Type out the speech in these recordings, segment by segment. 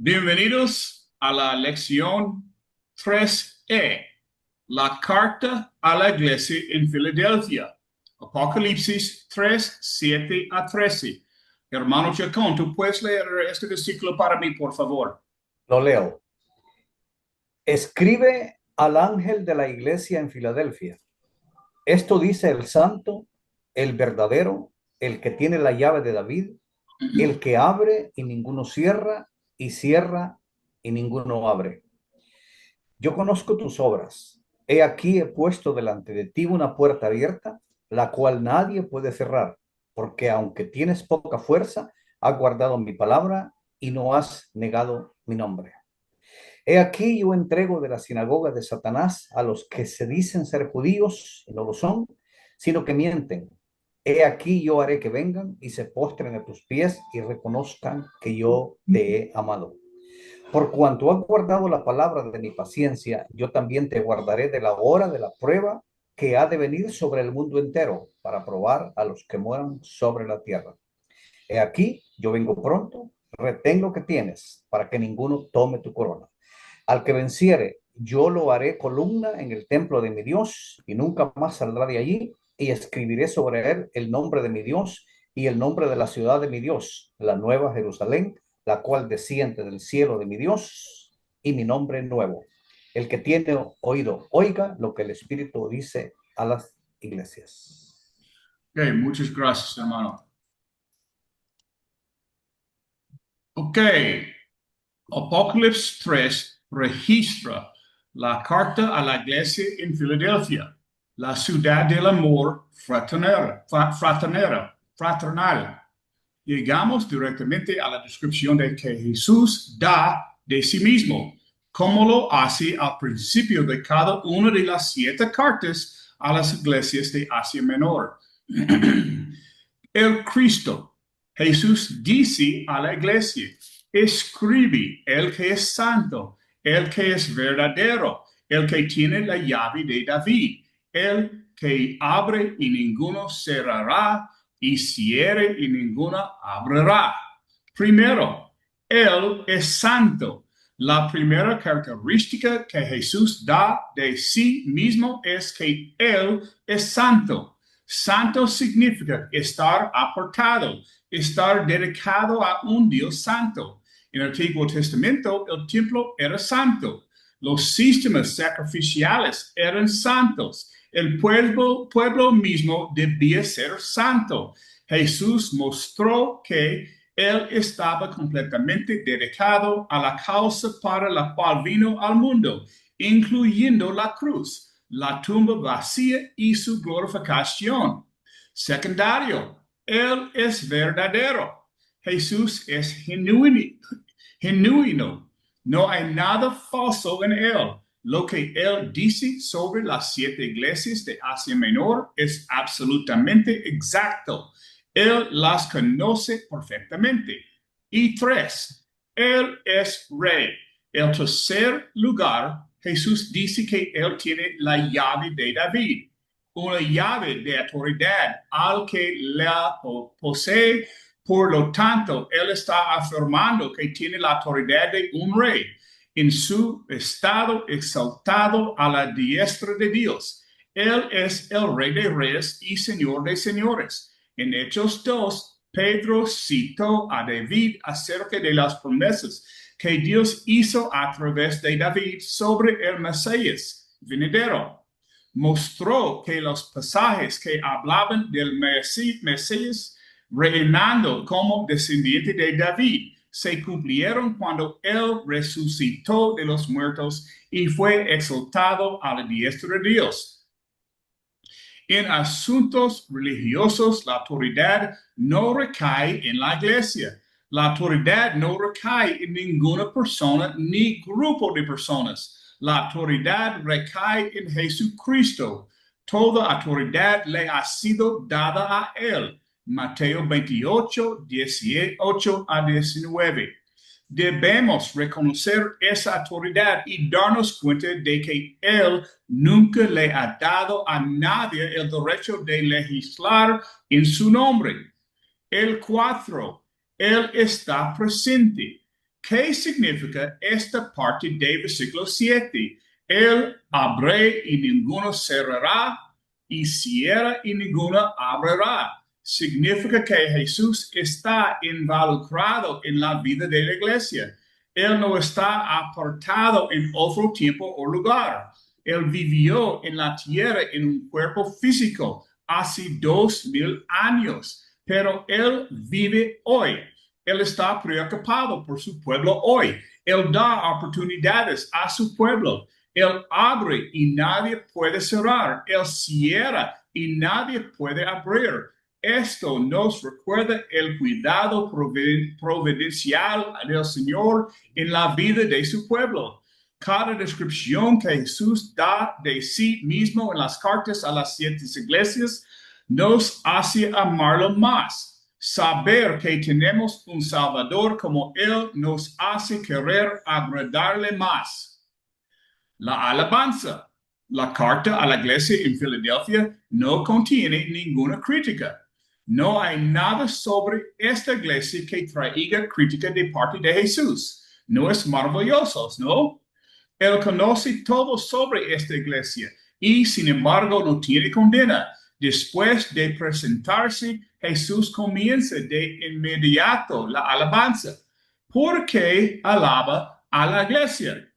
Bienvenidos a la lección 3E, la carta a la iglesia en Filadelfia. Apocalipsis 3, 7 a 13. Hermano Chacón, ¿tú puedes leer este versículo para mí, por favor? Lo leo. Escribe al ángel de la iglesia en Filadelfia. Esto dice el santo, el verdadero, el que tiene la llave de David, el que abre y ninguno cierra, y cierra y ninguno abre. Yo conozco tus obras. He aquí he puesto delante de ti una puerta abierta, la cual nadie puede cerrar, porque aunque tienes poca fuerza, has guardado mi palabra y no has negado mi nombre. He aquí yo entrego de la sinagoga de Satanás a los que se dicen ser judíos y no lo son, sino que mienten. He aquí yo haré que vengan y se postren a tus pies y reconozcan que yo te he amado. Por cuanto has guardado la palabra de mi paciencia, yo también te guardaré de la hora de la prueba que ha de venir sobre el mundo entero para probar a los que mueran sobre la tierra. He aquí yo vengo pronto, retén lo que tienes para que ninguno tome tu corona. Al que venciere, yo lo haré columna en el templo de mi Dios y nunca más saldrá de allí, y escribiré sobre él el nombre de mi Dios y el nombre de la ciudad de mi Dios, la nueva Jerusalén, la cual desciende del cielo de mi Dios, y mi nombre nuevo. El que tiene oído, oiga lo que el Espíritu dice a las iglesias. Ok, muchas gracias, hermano. Ok, Apocalipsis 3 registra la carta a la iglesia en Filadelfia, la ciudad del amor fraternal. Llegamos directamente a la descripción de que Jesús da de sí mismo, como lo hace al principio de cada una de las 7 cartas a las iglesias de Asia Menor. El Cristo, Jesús dice a la iglesia: escribe el que es santo, el que es verdadero, el que tiene la llave de David, el que abre y ninguno cerrará, y cierre y ninguno abrirá. Primero, Él es santo. La primera característica que Jesús da de sí mismo es que Él es santo. Santo significa estar apartado, estar dedicado a un Dios santo. En el Antiguo Testamento, el templo era santo. Los sistemas sacrificiales eran santos. El pueblo mismo debía ser santo. Jesús mostró que él estaba completamente dedicado a la causa para la cual vino al mundo, incluyendo la cruz, la tumba vacía y su glorificación. Secundario, Él es verdadero. Jesús es genuino. No hay nada falso en Él. Lo que Él dice sobre las 7 iglesias de Asia Menor es absolutamente exacto. Él las conoce perfectamente. Y 3, Él es rey. El tercer lugar, Jesús dice que Él tiene la llave de David, una llave de autoridad al que la posee. Por lo tanto, Él está afirmando que tiene la autoridad de un rey en su estado exaltado a la diestra de Dios. Él es el Rey de Reyes y Señor de Señores. En Hechos 2, Pedro citó a David acerca de las promesas que Dios hizo a través de David sobre el Mesías venidero. Mostró que los pasajes que hablaban del Mesías reinando como descendiente de David se cumplieron cuando él resucitó de los muertos y fue exaltado a la diestra de Dios. En asuntos religiosos, la autoridad no recae en la iglesia. La autoridad no recae en ninguna persona ni grupo de personas. La autoridad recae en Jesucristo. Toda autoridad le ha sido dada a él. Mateo 28, 18 a 19. Debemos reconocer esa autoridad y darnos cuenta de que Él nunca le ha dado a nadie el derecho de legislar en su nombre. El 4, Él está presente. ¿Qué significa esta parte de versículo 7? Él abre y ninguno cerrará, y cierra y ninguno abrirá. Significa que Jesús está involucrado en la vida de la iglesia. Él no está apartado en otro tiempo o lugar. Él vivió en la tierra en un cuerpo físico hace 2000 años, pero Él vive hoy. Él está preocupado por su pueblo hoy. Él da oportunidades a su pueblo. Él abre y nadie puede cerrar. Él cierra y nadie puede abrir. Esto nos recuerda el cuidado providencial del Señor en la vida de su pueblo. Cada descripción que Jesús da de sí mismo en las cartas a las 7 iglesias nos hace amarlo más. Saber que tenemos un Salvador como Él nos hace querer agradarle más. La alabanza. La carta a la iglesia en Filadelfia no contiene ninguna crítica. No hay nada sobre esta iglesia que traiga crítica de parte de Jesús. No es maravilloso, ¿no? Él conoce todo sobre esta iglesia y, sin embargo, no tiene condena. Después de presentarse, Jesús comienza de inmediato la alabanza. ¿Por qué alaba a la iglesia?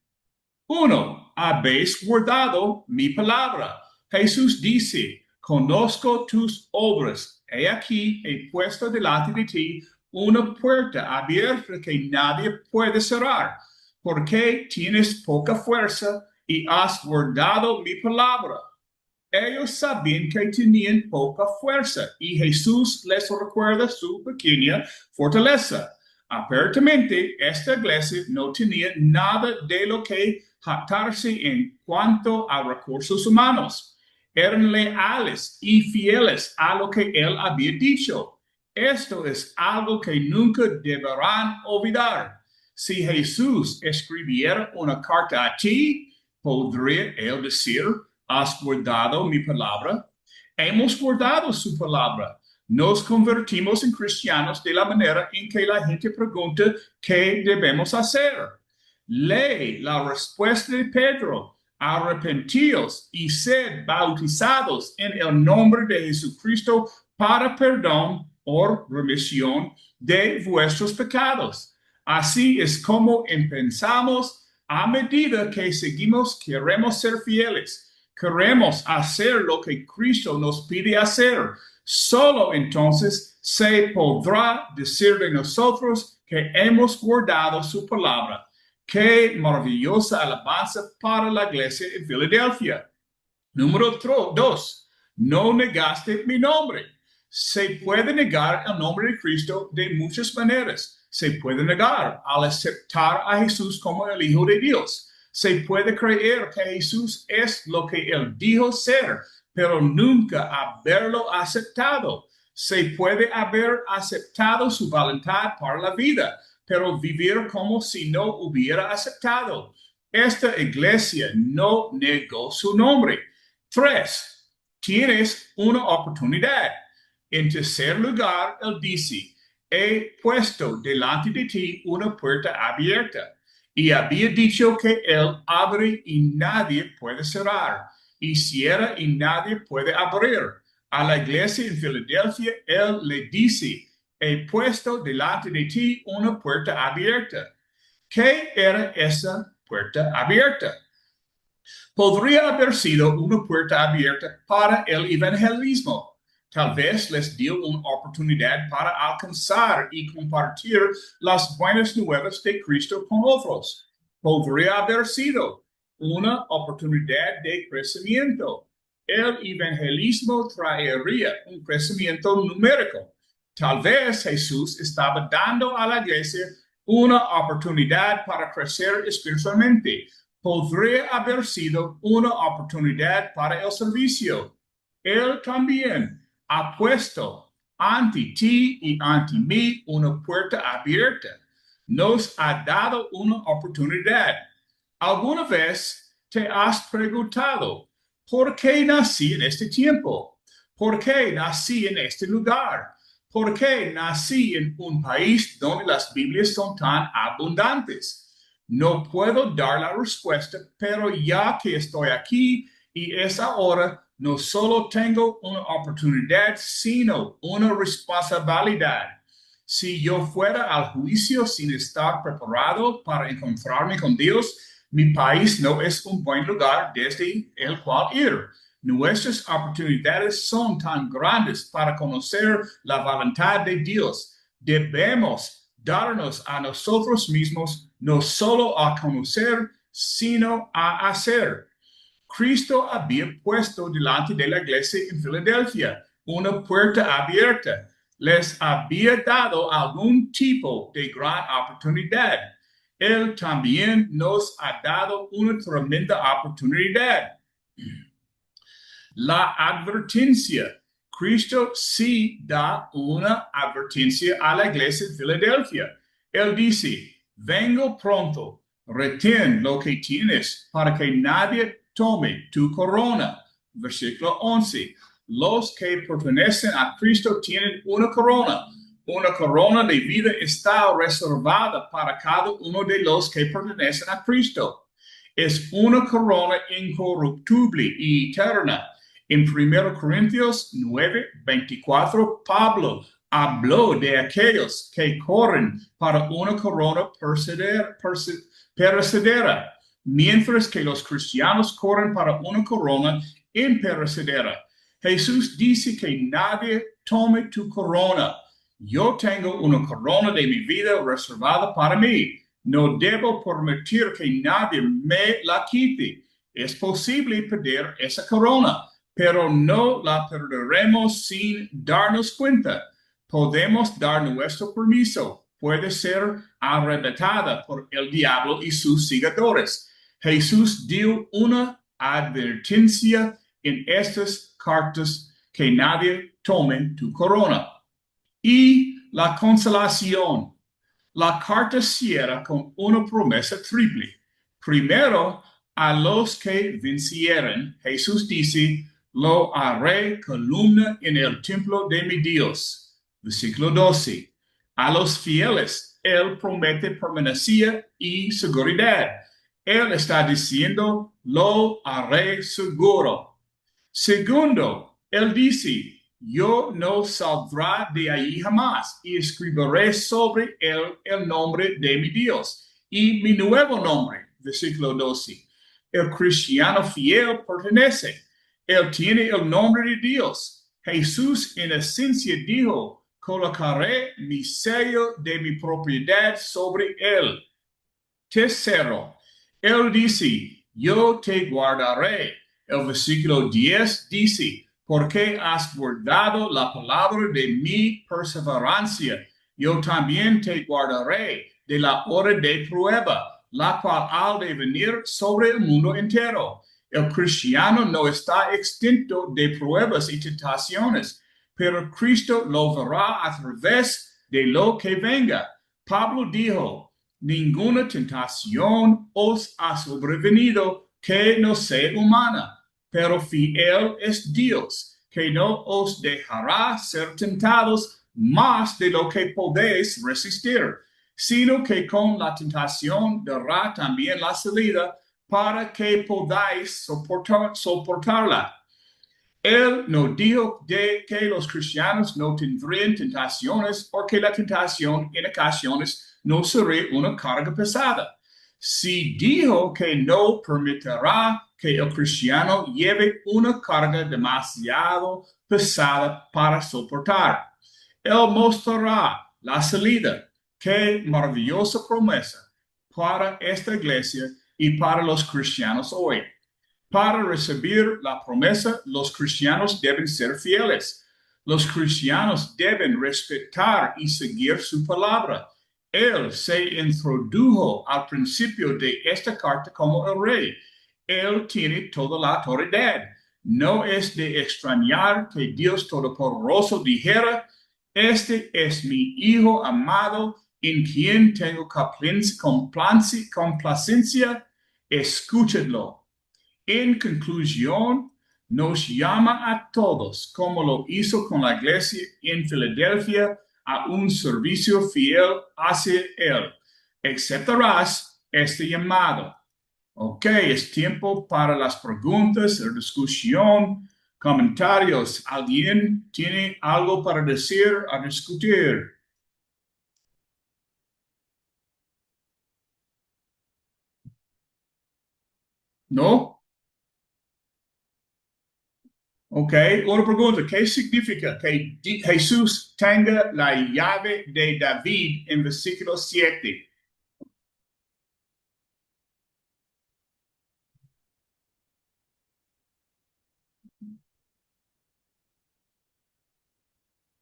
1. Habéis guardado mi palabra. Jesús dice, conozco tus obras. He aquí, he puesto delante de ti una puerta abierta que nadie puede cerrar. Porque tienes poca fuerza y has guardado mi palabra. Ellos sabían que tenían poca fuerza y Jesús les recuerda su pequeña fortaleza. Aparentemente, esta iglesia no tenía nada de lo que jactarse en cuanto a recursos humanos. Eran leales y fieles a lo que él había dicho. Esto es algo que nunca deberán olvidar. Si Jesús escribiera una carta a ti, podría él decir, ¿has guardado mi palabra? Hemos guardado su palabra. Nos convertimos en cristianos de la manera en que la gente pregunta qué debemos hacer. Lee la respuesta de Pedro. Arrepentíos y sed bautizados en el nombre de Jesucristo para perdón o remisión de vuestros pecados. Así es como pensamos a medida que seguimos, queremos ser fieles. Queremos hacer lo que Cristo nos pide hacer. Solo entonces se podrá decir de nosotros que hemos guardado su palabra. Qué maravillosa alabanza para la iglesia en Filadelfia. Número 2. No negaste mi nombre. Se puede negar el nombre de Cristo de muchas maneras. Se puede negar al aceptar a Jesús como el Hijo de Dios. Se puede creer que Jesús es lo que Él dijo ser, pero nunca haberlo aceptado. Se puede haber aceptado su voluntad para la vida, pero vivir como si no hubiera aceptado. Esta iglesia no negó su nombre. 3. Tienes una oportunidad. En tercer lugar, Él dice, he puesto delante de ti una puerta abierta. Y había dicho que Él abre y nadie puede cerrar, y cierra y nadie puede abrir. A la iglesia en Filadelfia, Él le dice, he puesto delante de ti una puerta abierta. ¿Qué era esa puerta abierta? Podría haber sido una puerta abierta para el evangelismo. Tal vez les dio una oportunidad para alcanzar y compartir las buenas nuevas de Cristo con otros. Podría haber sido una oportunidad de crecimiento. El evangelismo traería un crecimiento numérico. Tal vez Jesús estaba dando a la iglesia una oportunidad para crecer espiritualmente. Podría haber sido una oportunidad para el servicio. Él también ha puesto ante ti y ante mí una puerta abierta. Nos ha dado una oportunidad. ¿Alguna vez te has preguntado, ¿por qué nací en este tiempo? ¿Por qué nací en este lugar? ¿Por qué nací en un país donde las Biblias son tan abundantes? No puedo dar la respuesta, pero ya que estoy aquí y es ahora, no solo tengo una oportunidad, sino una responsabilidad. Si yo fuera al juicio sin estar preparado para encontrarme con Dios, mi país no es un buen lugar desde el cual ir. Nuestras oportunidades son tan grandes para conocer la voluntad de Dios. Debemos darnos a nosotros mismos no solo a conocer, sino a hacer. Cristo había puesto delante de la iglesia en Filadelfia una puerta abierta. Les había dado algún tipo de gran oportunidad. Él también nos ha dado una tremenda oportunidad. La advertencia. Cristo sí da una advertencia a la iglesia de Filadelfia. Él dice, vengo pronto, retén lo que tienes para que nadie tome tu corona. Versículo 11. Los que pertenecen a Cristo tienen una corona. Una corona de vida está reservada para cada uno de los que pertenecen a Cristo. Es una corona incorruptible y eterna. En 1 Corintios 9:24, Pablo habló de aquellos que corren para una corona perecedera, mientras que los cristianos corren para una corona imperecedera. Jesús dice que nadie tome tu corona. Yo tengo una corona de mi vida reservada para mí. No debo permitir que nadie me la quite. Es posible perder esa corona, pero no la perderemos sin darnos cuenta. Podemos dar nuestro permiso. Puede ser arrebatada por el diablo y sus seguidores. Jesús dio una advertencia en estas cartas que nadie tome tu corona. Y la consolación. La carta cierra con una promesa triple. Primero, a los que vencieren, Jesús dice, lo haré columna en el templo de mi Dios. Versículo 12. A los fieles, Él promete permanencia y seguridad. Él está diciendo, lo haré seguro. Segundo, Él dice, yo no saldré de ahí jamás y escribiré sobre él el nombre de mi Dios y mi nuevo nombre. Versículo 12. El cristiano fiel pertenece. Él tiene el nombre de Dios. Jesús en esencia dijo, colocaré mi sello de mi propiedad sobre él. Tercero, él dice, yo te guardaré. El versículo 10 dice, porque has guardado la palabra de mi perseverancia. Yo también te guardaré de la hora de prueba, la cual ha de venir sobre el mundo entero. El cristiano no está exento de pruebas y tentaciones, pero Cristo lo verá a través de lo que venga. Pablo dijo, ninguna tentación os ha sobrevenido que no sea humana, pero fiel es Dios, que no os dejará ser tentados más de lo que podéis resistir, sino que con la tentación dará también la salida para que podáis soportarla. Él no dijo de que los cristianos no tendrían tentaciones o que la tentación en ocasiones no sería una carga pesada. Sí dijo que no permitirá que el cristiano lleve una carga demasiado pesada para soportar. Él mostrará la salida. Qué maravillosa promesa para esta iglesia y para los cristianos hoy. Para recibir la promesa, los cristianos deben ser fieles. Los cristianos deben respetar y seguir su palabra. Él se introdujo al principio de esta carta como el rey. Él tiene toda la autoridad. No es de extrañar que Dios Todopoderoso dijera, este es mi Hijo amado, en quien tengo complacencia, escúchadlo. En conclusión, nos llama a todos, como lo hizo con la iglesia en Filadelfia, a un servicio fiel hacia Él. Aceptarás este llamado. Ok, es tiempo para las preguntas, la discusión, comentarios. ¿Alguien tiene algo para decir o discutir? ¿No? Ok, una pregunta. ¿Qué significa que Jesús tenga la llave de David en versículo 7?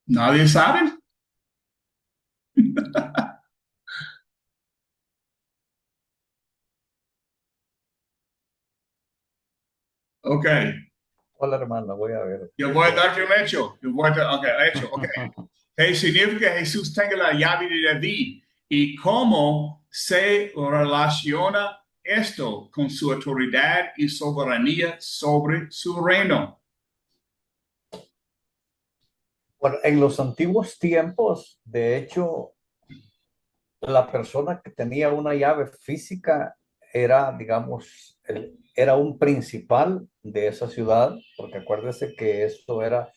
¿Nadie sabe? Ok, Hola, hermana, voy a ver. yo voy a darte un hecho. Ok, hecho, ok. ¿Qué significa que Jesús tenga la llave de David? ¿Y cómo se relaciona esto con su autoridad y soberanía sobre su reino? Bueno, en los antiguos tiempos, de hecho, la persona que tenía una llave física era, digamos, era un principal de esa ciudad, porque acuérdese que eso era,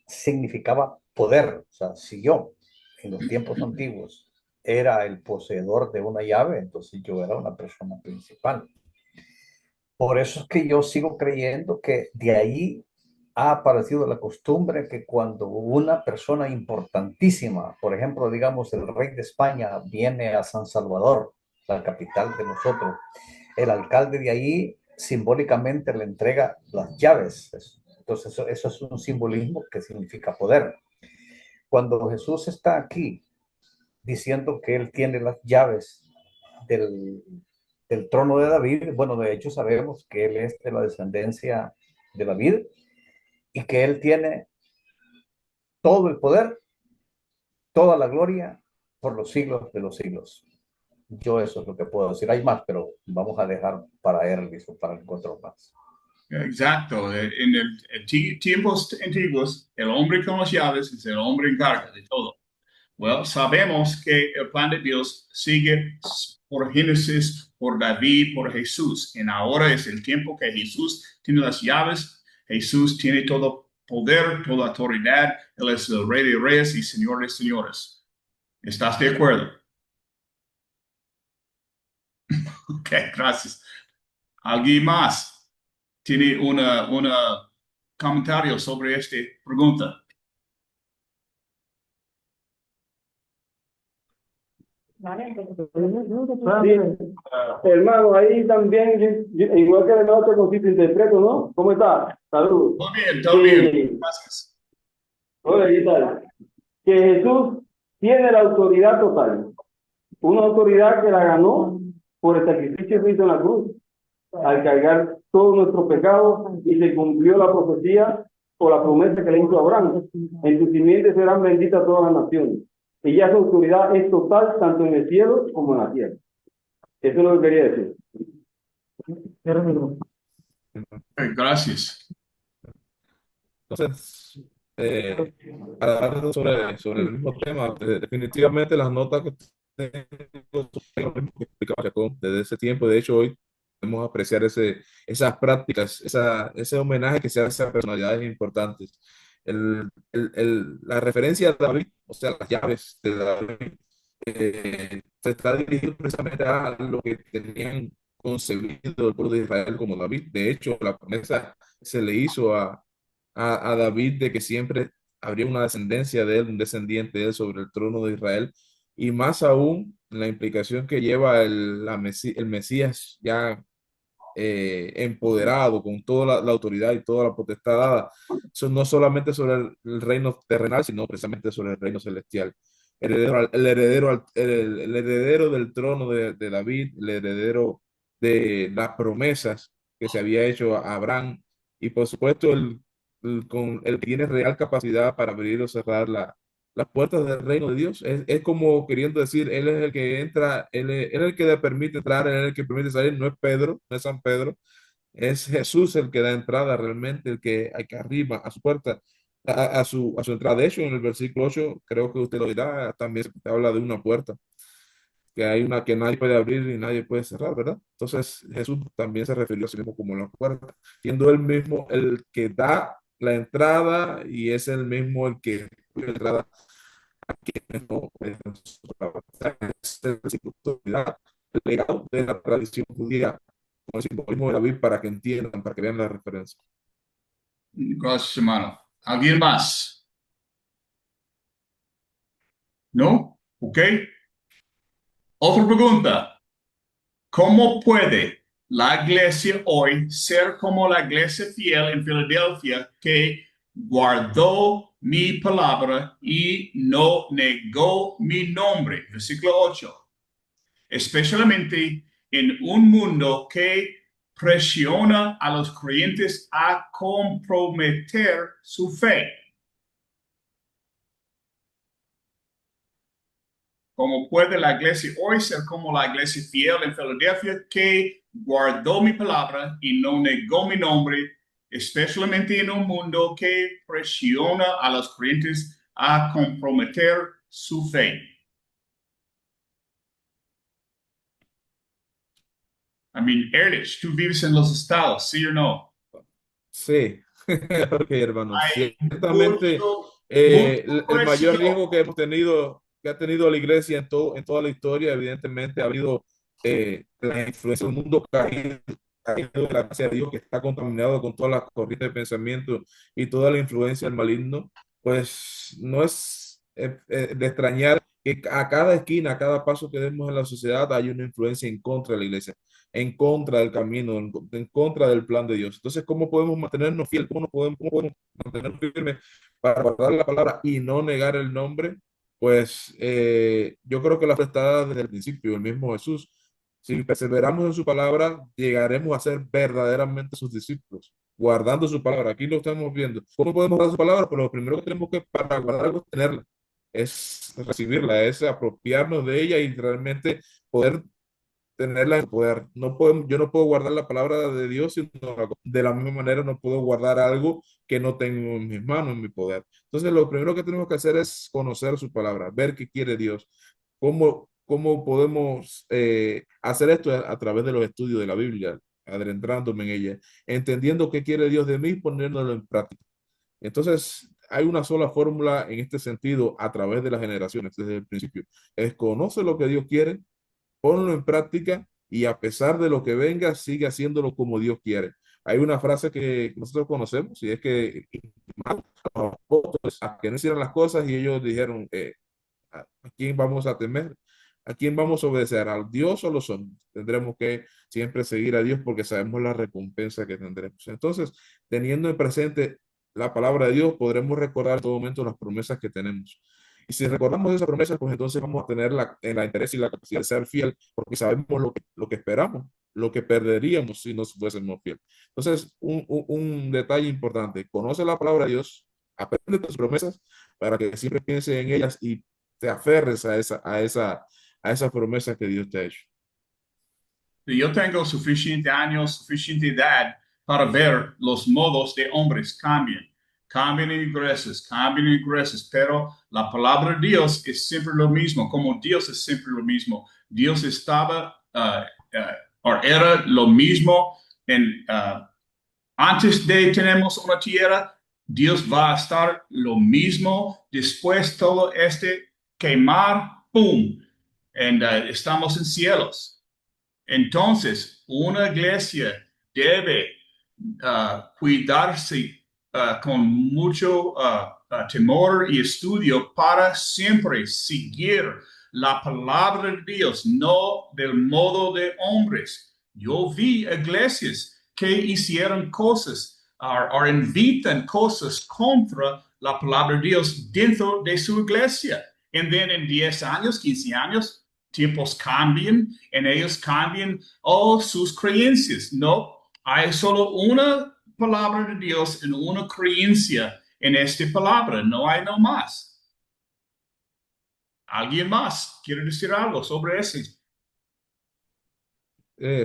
significaba poder. O sea, si yo en los tiempos antiguos era el poseedor de una llave, entonces yo era una persona principal. Por eso es que yo sigo creyendo que de ahí ha aparecido la costumbre que cuando una persona importantísima, por ejemplo, digamos, el rey de España viene a San Salvador, la capital de nosotros, el alcalde de ahí simbólicamente le entrega las llaves. Entonces, eso es un simbolismo que significa poder. Cuando Jesús está aquí diciendo que él tiene las llaves del, del trono de David, bueno, de hecho sabemos que él es de la descendencia de David y que él tiene todo el poder, toda la gloria por los siglos de los siglos. Yo eso es lo que puedo decir. Hay más, pero vamos a dejar para Erlis o para encontrar más. Exacto. En tiempos antiguos, el hombre con las llaves es el hombre encarga de todo. Well, sabemos que el plan de Dios sigue por Génesis, por David, por Jesús. Y ahora es el tiempo que Jesús tiene las llaves. Jesús tiene todo poder, toda autoridad. Él es el Rey de Reyes y Señor de Señores. ¿Estás de acuerdo? Ok, gracias. ¿Alguien más tiene una comentario sobre esta pregunta? Sí, hermano, ahí también, igual que el otro con Tito Interpreto, ¿no? ¿Cómo está? Salud. Todo bien, todo bien. Sí, Gracias. hola, ¿qué tal? Que Jesús tiene la autoridad total, una autoridad que la ganó por el sacrificio que hizo en la cruz, al cargar todos nuestros pecados y se cumplió la profecía o la promesa que le hizo a Abraham. En tu simiente serán benditas todas las naciones. Y ya su autoridad es total tanto en el cielo como en la tierra. Eso es lo que quería decir. Ok, gracias. Entonces, eh, para hablar sobre el mismo tema, definitivamente las notas que tengo son lo mismo que explicaba Jacob desde ese tiempo. De hecho, hoy podemos apreciar esas prácticas, ese homenaje que se hace a personalidades importantes. La referencia a David, o sea, las llaves de David, se está dirigiendo precisamente a lo que tenían concebido el pueblo de Israel como David. De hecho, la promesa se le hizo a David de que siempre habría una descendencia de él, un descendiente de él sobre el trono de Israel, y más aún la implicación que lleva el Mesías ya empoderado con toda la autoridad y toda la potestad dada, eso no solamente sobre el reino terrenal, sino precisamente sobre el reino celestial. El heredero del trono de David, el heredero de las promesas que se había hecho a Abraham, y por supuesto con el que tiene real capacidad para abrir o cerrar las puertas del reino de Dios. Es como queriendo decir, Él es el que entra, él es el que le permite entrar, Él es el que permite salir, no es Pedro, no es San Pedro, Es Jesús el que da entrada realmente, el que hay que arriba a su puerta, a su entrada. De hecho, en el versículo 8 creo que usted lo dirá, también se habla de una puerta, que hay una que nadie puede abrir y nadie puede cerrar, ¿verdad? Entonces Jesús también se refirió a sí mismo como la puerta, siendo él mismo el que da la entrada y es el mismo el que da la entrada a quienes no obedecen su palabra. O sea, es el versículo el legado de la tradición judía con el simbolismo de David para que entiendan, para que vean la referencia. Gracias, hermano. ¿Alguien más? ¿No? ¿Ok? Otra pregunta. ¿Cómo puede la iglesia hoy ser como la iglesia fiel en Filadelfia que guardó mi palabra y no negó mi nombre? Versículo 8. Especialmente en un mundo que presiona a los creyentes a comprometer su fe. ¿Cómo puede la iglesia hoy ser como la iglesia fiel en Filadelfia que guardó mi palabra y no negó mi nombre, especialmente en un mundo que presiona a los creyentes a comprometer su fe? I mean, Erlich, tú vives en los estados, ¿sí o no? Sí, ok, hermano. Hay Ciertamente, mucho el mayor presión. riesgo que hemos tenido, que ha tenido la iglesia en toda la historia, evidentemente ha habido la influencia del mundo caído de la gracia de Dios, que está contaminado con todas las corrientes de pensamiento y toda la influencia del maligno, pues no es de extrañar que a cada esquina, a cada paso que demos en la sociedad, hay una influencia en contra de la iglesia, en contra del camino, en contra del plan de Dios. Entonces, ¿cómo podemos mantenernos fieles? Cómo podemos mantenernos firmes para guardar la palabra y no negar el nombre? Pues yo creo que la fe está desde el principio, el mismo Jesús. Si perseveramos en su palabra, llegaremos a ser verdaderamente sus discípulos, guardando su palabra. Aquí lo estamos viendo. ¿Cómo podemos guardar su palabra? Pues lo primero que tenemos que para guardar algo es tenerla, es recibirla, es apropiarnos de ella y realmente poder tenerla en poder. No podemos, yo no puedo guardar la palabra de Dios, sino de la misma manera no puedo guardar algo que no tengo en mis manos, en mi poder. Entonces, lo primero que tenemos que hacer es conocer su palabra, ver qué quiere Dios, cómo podemos hacer esto a través de los estudios de la Biblia, adentrándome en ella, entendiendo qué quiere Dios de mí y poniéndolo en práctica. Entonces, hay una sola fórmula en este sentido a través de las generaciones, desde el principio. Es conoce lo que Dios quiere, ponlo en práctica y a pesar de lo que venga, sigue haciéndolo como Dios quiere. Hay una frase que nosotros conocemos y es que a los apóstoles a que no hicieran las cosas y ellos dijeron, ¿a quién vamos a temer? ¿A quién vamos a obedecer? ¿Al Dios o a los hombres? Tendremos que siempre seguir a Dios porque sabemos la recompensa que tendremos. Entonces, teniendo en presente la palabra de Dios, podremos recordar en todo momento las promesas que tenemos. Y si recordamos esas promesas, pues entonces vamos a tener la interés y la capacidad de ser fiel, porque sabemos lo que esperamos, lo que perderíamos si no fuésemos fieles. Entonces, un detalle importante, conoce la palabra de Dios, aprende tus promesas para que siempre piense en ellas y te aferres a esa promesa que Dios te ha hecho. Yo tengo suficiente años, suficiente edad para ver los modos de hombres cambian. Cambian en iglesias, pero la palabra de Dios es siempre lo mismo, como Dios es siempre lo mismo. Dios estaba, o era lo mismo antes de tenemos una tierra, Dios va a estar lo mismo después todo este quemar, ¡pum! Estamos en cielos. Entonces, una iglesia debe cuidarse con mucho temor y estudio para siempre seguir la palabra de Dios, no del modo de hombres. Yo vi iglesias que hicieron cosas o invitan cosas contra la palabra de Dios dentro de su iglesia. Y then en 10 años, 15 años, tiempos cambian, en ellos cambian sus creencias. No, hay solo una palabra de Dios en una creencia en esta palabra, no hay no más. ¿Alguien más quiere decir algo sobre eso?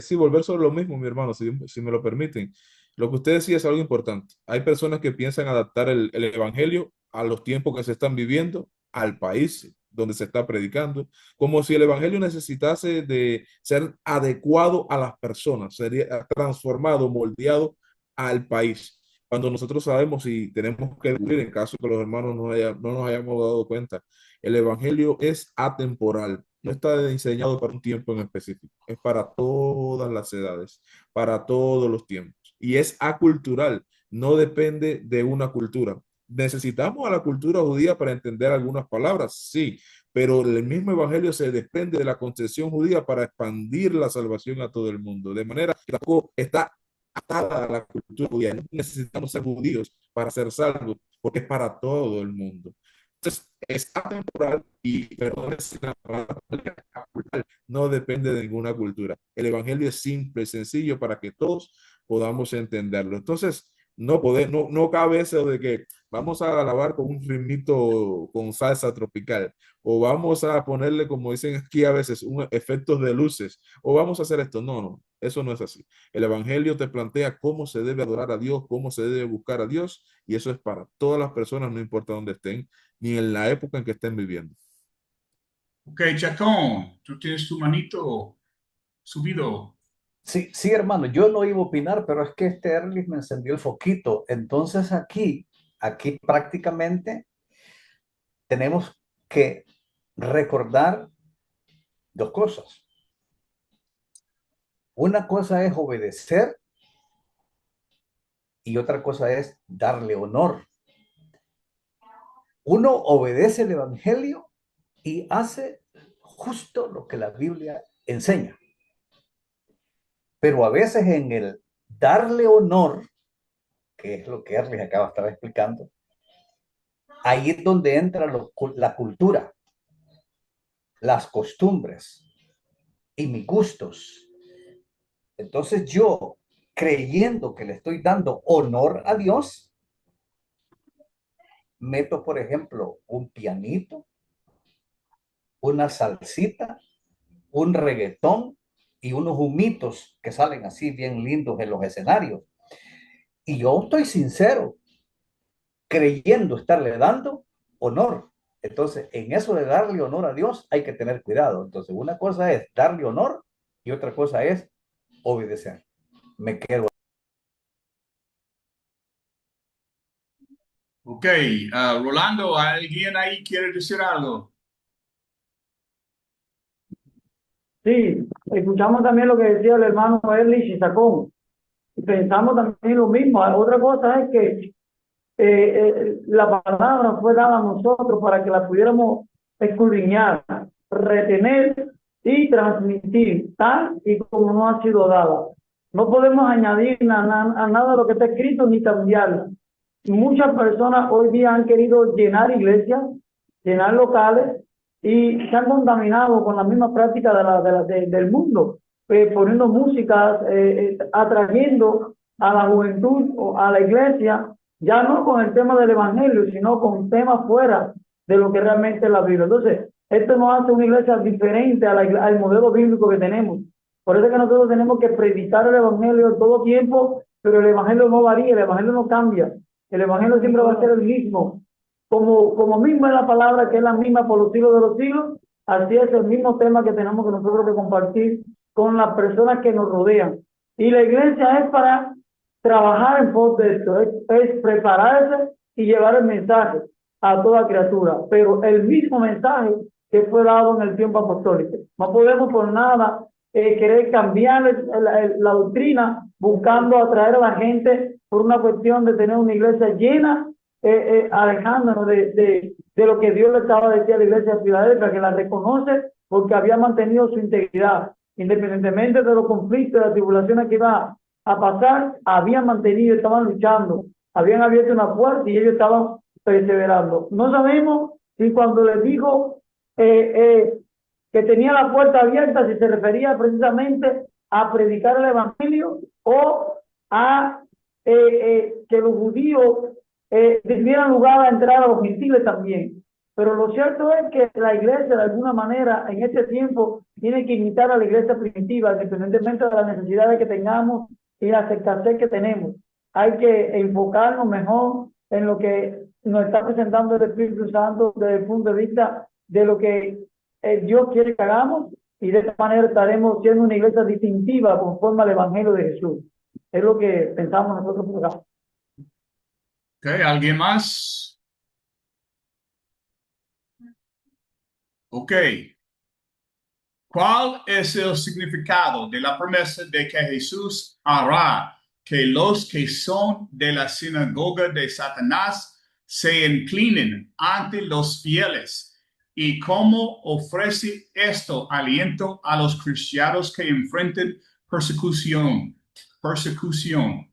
sí, volver sobre lo mismo, mi hermano, si me lo permiten. Lo que usted decía es algo importante. Hay personas que piensan adaptar el evangelio a los tiempos que se están viviendo, al país donde se está predicando, como si el evangelio necesitase de ser adecuado a las personas, sería transformado, moldeado al país. Cuando nosotros sabemos y tenemos que descubrir, en caso que los hermanos no nos hayamos dado cuenta, el evangelio es atemporal, no está diseñado para un tiempo en específico, es para todas las edades, para todos los tiempos. Y es acultural, no depende de una cultura. ¿Necesitamos a la cultura judía para entender algunas palabras? Sí, pero el mismo evangelio se desprende de la concepción judía para expandir la salvación a todo el mundo. De manera que tampoco está atada a la cultura judía. No necesitamos ser judíos para ser salvos, porque es para todo el mundo. Entonces, es atemporal y, perdón, no depende de ninguna cultura. El evangelio es simple y sencillo para que todos podamos entenderlo. Entonces, no cabe eso de que vamos a alabar con un ritmito con salsa tropical, o vamos a ponerle, como dicen aquí a veces, efectos de luces, o vamos a hacer esto. No, no, eso no es así. El evangelio te plantea cómo se debe adorar a Dios, cómo se debe buscar a Dios, y eso es para todas las personas, no importa dónde estén, ni en la época en que estén viviendo. Ok, Chacón, tú tienes tu manito subido. Sí, sí, hermano, yo no iba a opinar, pero es que este Erlich me encendió el foquito. Entonces aquí prácticamente tenemos que recordar dos cosas. Una cosa es obedecer y otra cosa es darle honor. Uno obedece el evangelio y hace justo lo que la Biblia enseña. Pero a veces en el darle honor, que es lo que Erlich acaba de estar explicando, ahí es donde entra la cultura, las costumbres y mis gustos. Entonces yo, creyendo que le estoy dando honor a Dios, meto, por ejemplo, un pianito, una salsita, un reggaetón y unos humitos que salen así bien lindos en los escenarios. Y yo estoy sincero, creyendo estarle dando honor. Entonces, en eso de darle honor a Dios hay que tener cuidado. Entonces, una cosa es darle honor y otra cosa es obedecer. Me quedo. Ok, Rolando, ¿alguien ahí quiere decir algo? Sí, escuchamos también lo que decía el hermano Erlich y Sacón. Y pensamos también lo mismo. Otra cosa es que la palabra fue dada a nosotros para que la pudiéramos escudriñar, retener y transmitir, tal y como no ha sido dada. No podemos añadir a nada de lo que está escrito ni cambiarla. Muchas personas hoy día han querido llenar iglesias, llenar locales y se han contaminado con la misma práctica del mundo, poniendo músicas, atrayendo a la juventud o a la iglesia, ya no con el tema del evangelio, sino con temas fuera de lo que realmente es la Biblia. Entonces, esto nos hace una iglesia diferente al modelo bíblico que tenemos. Por eso es que nosotros tenemos que predicar el evangelio en todo tiempo, pero el evangelio no varía, el evangelio no cambia. El evangelio siempre va a ser el mismo. Como mismo es la palabra, que es la misma por los siglos de los siglos, así es el mismo tema que tenemos que nosotros que compartir con las personas que nos rodean. Y la iglesia es para trabajar en pos de esto, es prepararse y llevar el mensaje a toda criatura, pero el mismo mensaje que fue dado en el tiempo apostólico. No podemos por nada querer cambiar la doctrina buscando atraer a la gente por una cuestión de tener una iglesia llena, alejándonos de lo que Dios le estaba diciendo a la iglesia de Filadelfia, que la reconoce porque había mantenido su integridad, independientemente de los conflictos, de las tribulaciones que iba a pasar, habían mantenido, estaban luchando, habían abierto una puerta y ellos estaban perseverando. No sabemos si cuando les dijo que tenía la puerta abierta, si se refería precisamente a predicar el evangelio o a que los judíos dieran lugar a entrar a los gentiles también. Pero lo cierto es que la iglesia, de alguna manera, en este tiempo, tiene que imitar a la iglesia primitiva, independientemente de las necesidades que tengamos y la aceptación que tenemos. Hay que enfocarnos mejor en lo que nos está presentando el Espíritu Santo desde el punto de vista de lo que Dios quiere que hagamos, y de esta manera estaremos siendo una iglesia distintiva conforme al Evangelio de Jesús. Es lo que pensamos nosotros por acá. Okay, ¿alguien más? Ok. ¿Cuál es el significado de la promesa de que Jesús hará que los que son de la sinagoga de Satanás se inclinen ante los fieles? ¿Y cómo ofrece esto aliento a los cristianos que enfrentan persecución? Persecución.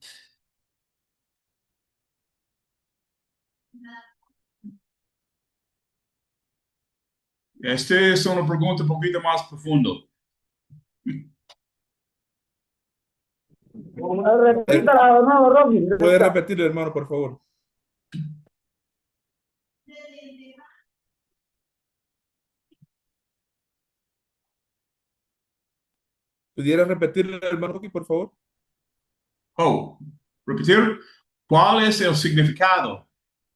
Esta es una pregunta un poquito más profundo. Repítala de nuevo, Rocky. ¿Puede repetir, hermano, por favor? ¿Pudiera repetirle, hermano Rocky, por favor? Oh, repetir. ¿Cuál es el significado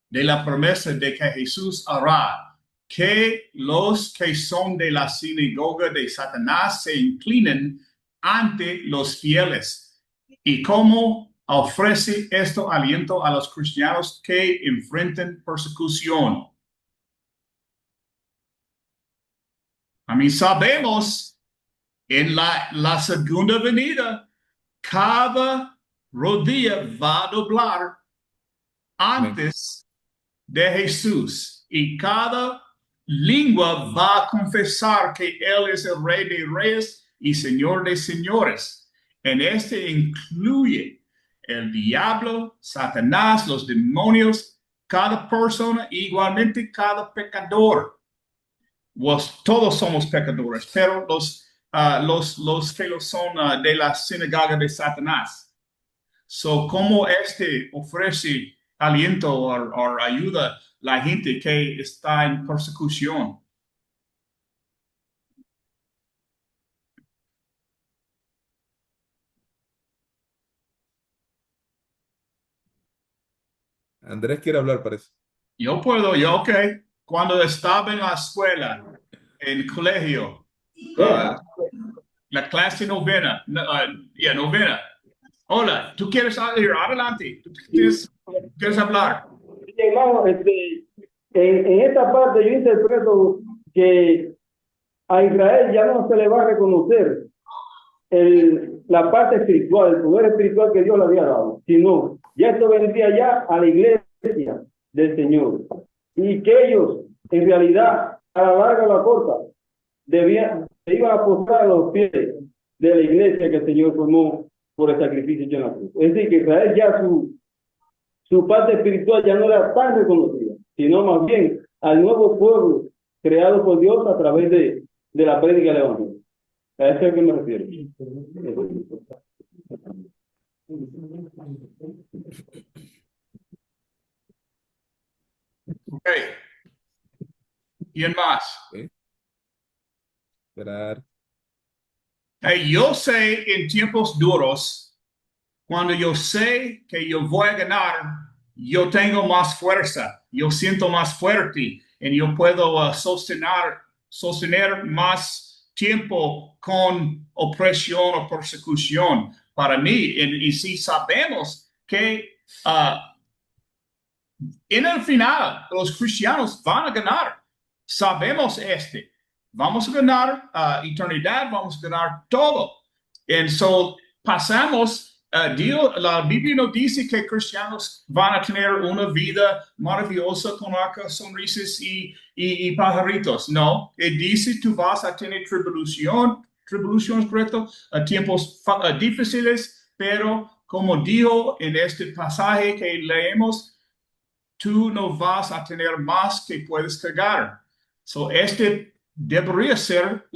de la promesa de que Jesús hará que los que son de la sinagoga de Satanás se inclinen ante los fieles? ¿Y cómo ofrece esto aliento a los cristianos que enfrentan persecución? A mí sabemos en la segunda venida, cada rodilla va a doblar antes de Jesús, y cada lengua va a confesar que Él es el Rey de Reyes y Señor de Señores. En este incluye el diablo, Satanás, los demonios, cada persona, igualmente cada pecador. Todos somos pecadores, pero los que lo son de la sinagoga de Satanás. ¿Cómo ofrece aliento o ayuda a la gente que está en persecución? Andrés quiere hablar, parece. Ok. Cuando estaba en la escuela, en el colegio, la clase novena, novena. Hola, ¿tú quieres ir adelante? ¿Tú quieres hablar? Hermano, en esta parte yo interpreto que a Israel ya no se le va a reconocer la parte espiritual, el poder espiritual que Dios le había dado, sino ya esto vendría ya a la iglesia del Señor, y que ellos en realidad a la larga o a la corta se iban a postrar a los pies de la iglesia que el Señor formó por el sacrificio hecho en la cruz. Es decir, que Israel ya su parte espiritual ya no era tan reconocida, sino más bien al nuevo pueblo creado por Dios a través de la prédica del Evangelio. A eso es a que me refiero. Ok. ¿Quién más? ¿Sí? Esperar. Yo sé en tiempos duros, cuando yo sé que yo voy a ganar, yo tengo más fuerza, yo siento más fuerte y yo puedo sostener más tiempo con opresión o persecución para mí. Y si sabemos que en el final los cristianos van a ganar, sabemos vamos a ganar eternidad, vamos a ganar todo. Y pasamos, la Biblia no dice que cristianos van a tener una vida maravillosa con sonrisas y pajaritos. No, dice tú vas a tener tribulación, correcto, tiempos difíciles, pero como dijo en este pasaje que leemos, tú no vas a tener más que puedes cargar. Debería ser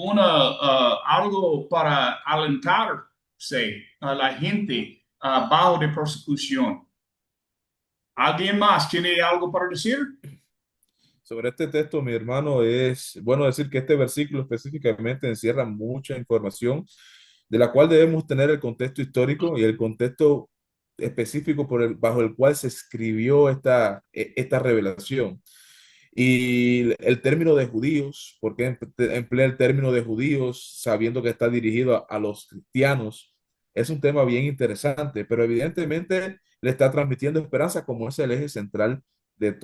algo para alentarse a la gente bajo de persecución. ¿Alguien más tiene algo para decir? Sobre este texto, mi hermano, es bueno decir que este versículo específicamente encierra mucha información de la cual debemos tener el contexto histórico y el contexto específico bajo el cual se escribió esta revelación. Y el término de judíos, porque emplea el término de judíos sabiendo que está dirigido a los cristianos, es un tema bien interesante, pero evidentemente le está transmitiendo esperanza como es el eje central de